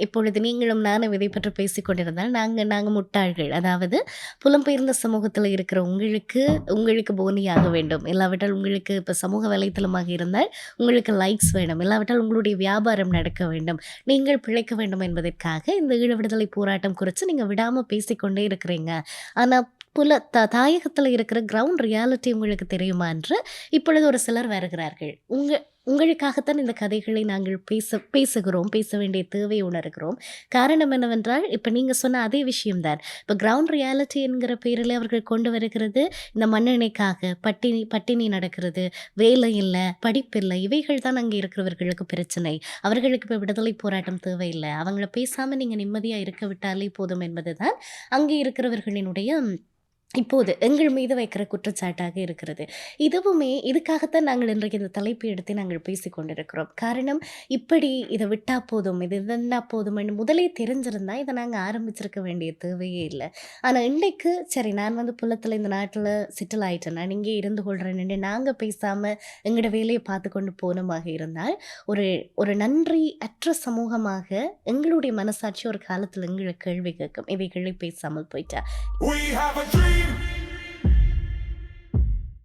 இப்பொழுது நீங்களும் நானும் இதை பற்றி பேசிக் கொண்டிருந்தால் நாங்க நாங்க முட்டாள்கள். அதாவது புலம்பெயர்ந்த சமூகத்தில இருக்கிற உங்களுக்கு உங்களுக்கு போனியாக வேண்டும். இல்லாவிட்டால் உங்களுக்கு இப்ப சமூக வலைத்தளமாக இருந்தால் உங்களுக்கு லைக்ஸ் வேணும். இல்லாவிட்டால் உங்களுடைய வியாபாரம் நடக்க வேண்டும். நீங்கள் பிழைக்க வேண்டும் என்பதற்காக இந்த ஈழ விடுதலை போராட்டம் குறித்து நீங்க விடாம பேசிக்கொண்டே இருக்கிறீங்க. ஆனா தாயகத்தில இருக்கிற கிரவுண்ட் ரியாலிட்டி உங்களுக்கு தெரியுமா என்று இப்பொழுது ஒரு சிலர் வருகிறார்கள். உங்களுக்காகத்தான் இந்த கதைகளை நாங்கள் பேசுகிறோம். பேச வேண்டிய தேவை உணர்கிறோம். காரணம் என்னவென்றால், இப்ப நீங்க சொன்ன அதே விஷயம் தான். இப்ப கிரவுண்ட் ரியாலிட்டி என்கிற பேரிலே அவர்கள் கொண்டு வருகிறது, இந்த மண்ணெண்ணெய்க்காக பட்டினி பட்டினி நடக்கிறது, வேலை இல்ல, படிப்பில்ல. இவைகள் தான் அங்கே இருக்கிறவர்களுக்கு பிரச்சனை. அவர்களுக்கு இப்ப விடுதலை போராட்டம் தேவையில்ல. அவங்கள பேசாம நீங்க நிம்மதியா இருக்க விட்டாலே போதும் என்பதுதான் அங்கே இருக்கிறவர்களினுடைய இப்போது எங்கள் மீது வைக்கிற குற்றச்சாட்டாக இருக்கிறது. இதுக்காகத்தான் நாங்கள் இன்றைக்கு இந்த தலைப்பை எடுத்து நாங்கள் பேசிக் கொண்டிருக்கிறோம். காரணம், இப்படி இத விட்டா போதும், இது இதுன்னா போதும்ன்னு முதலே தெரிஞ்சிருந்தா இத நாங்க ஆரம்பிச்சிருக்க வேண்டிய தேவையே இல்ல. ஆனா இன்றைக்கு சரி, நான் புலத்துல இந்த நாட்டுல செட்டில் ஆயிட்டேன், நான் இங்கே இருந்து கொள்றேன்னு நாங்க பேசாம எங்களோட வேலையை பார்த்து கொண்டு போனோமாக இருந்தால், ஒரு ஒரு நன்றி அற்ற சமூகமாக எங்களுடைய மனசாட்சி ஒரு காலத்துல எங்களை கேள்வி கேட்கும். இவைகளை பேசாமல் போயிட்டா. We have a dream.